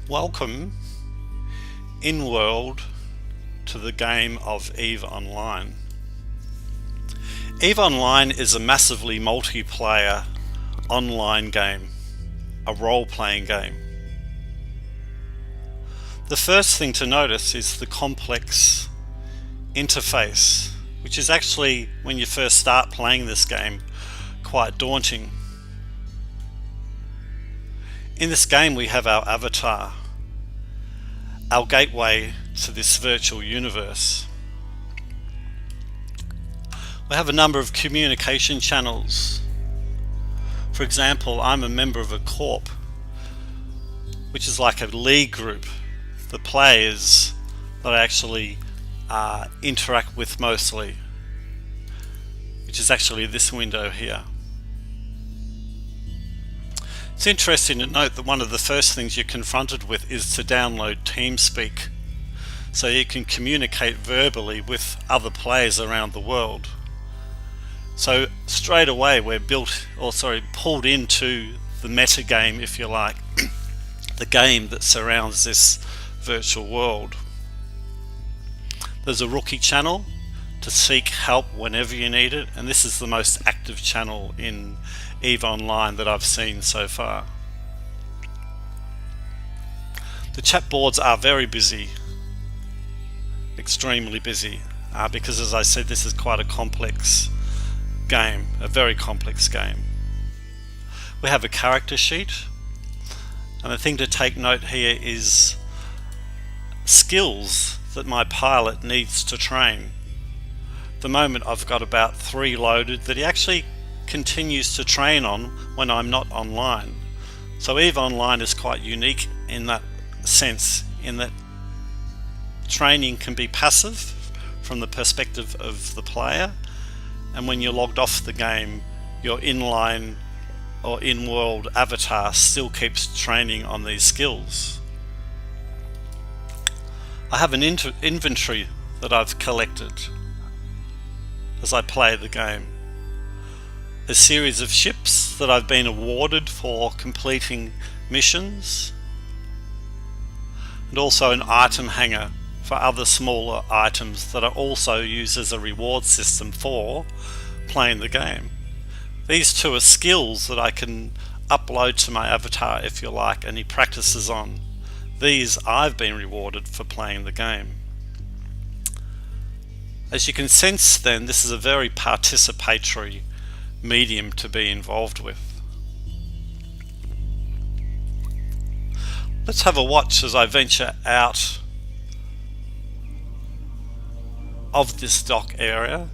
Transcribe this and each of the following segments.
Welcome in world to the game of EVE Online. EVE Online is a massively multiplayer online game, a role-playing game. The first thing to notice is the complex interface, which is actually, when you first start playing this game, quite daunting. In this game we have our avatar, our gateway to this virtual universe. We have a number of communication channels. For example, I'm a member of a corp, which is like a league group, the players that I actually interact with mostly, which is actually this window here. It's interesting to note that one of the first things you're confronted with is to download TeamSpeak, so you can communicate verbally with other players around the world. So straight away we're pulled into the meta game, if you like, the game that surrounds this virtual world. There's a rookie channel to seek help whenever you need it, and this is the most active channel in EVE Online that I've seen so far. The chat boards are very busy, extremely busy, because as I said, this is quite a complex game, a very complex game. We have a character sheet, and the thing to take note here is skills that my pilot needs to train. At the moment I've got about 3 loaded that he actually continues to train on when I'm not online. So EVE Online is quite unique in that sense, in that training can be passive from the perspective of the player, and when you're logged off the game, your inline or in-world avatar still keeps training on these skills. I have an inventory that I've collected as I play the game. A series of ships that I've been awarded for completing missions, and also an item hanger for other smaller items that are also used as a reward system for playing the game. These two are skills that I can upload to my avatar, if you like, and he practices on. These I've been rewarded for playing the game. As you can sense then, this is a very participatory medium to be involved with. Let's have a watch as I venture out of this dock area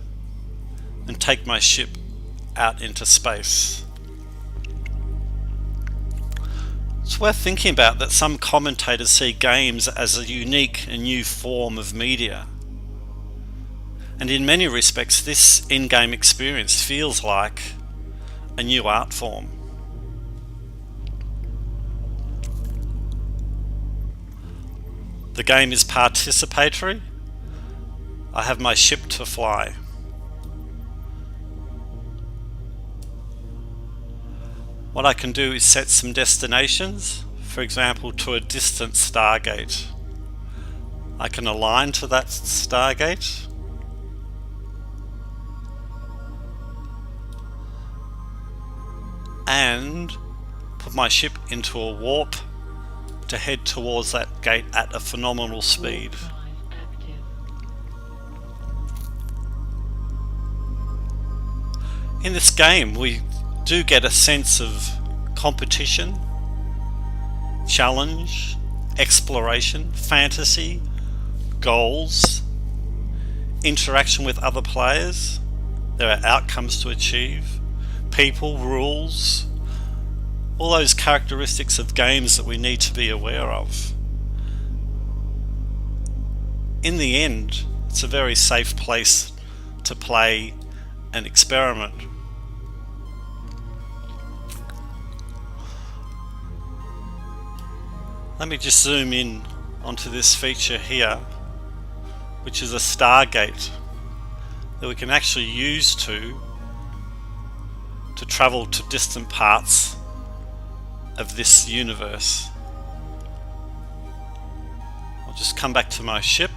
and take my ship out into space. It's worth thinking about that some commentators see games as a unique and new form of media, and in many respects this in-game experience feels like a new art form. The game is participatory. I have my ship to fly. What I can do is set some destinations, for example to a distant Stargate. I can align to that Stargate, and put my ship into a warp to head towards that gate at a phenomenal speed. In this game we do get a sense of competition, challenge, exploration, fantasy, goals, interaction with other players. There are outcomes to achieve, people, rules, all those characteristics of games that we need to be aware of. In the end, it's a very safe place to play and experiment. Let me just zoom in onto this feature here, which is a Stargate that we can actually use to travel to distant parts of this universe. I'll just come back to my ship.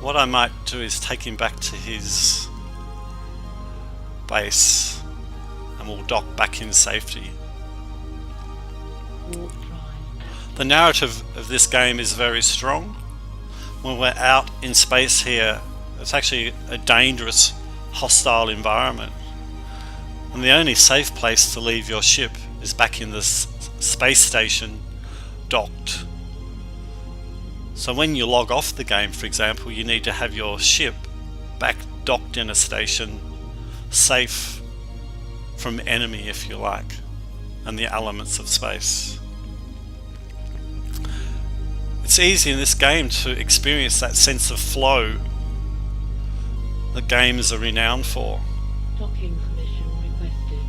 What I might do is take him back to his base and we'll dock back in safety. The narrative of this game is very strong. When we're out in space here, it's actually a dangerous, hostile environment. And the only safe place to leave your ship is back in the space station, docked. So when you log off the game, for example, you need to have your ship back docked in a station, safe from enemy, if you like, and the elements of space. It's easy in this game to experience that sense of flow that games are renowned for. Docking permission requested.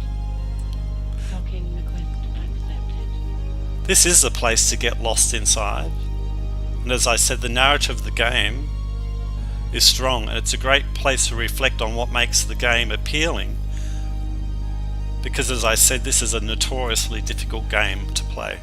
Docking request accepted. This is a place to get lost inside. And as I said, the narrative of the game is strong, and it's a great place to reflect on what makes the game appealing. Because as I said, this is a notoriously difficult game to play.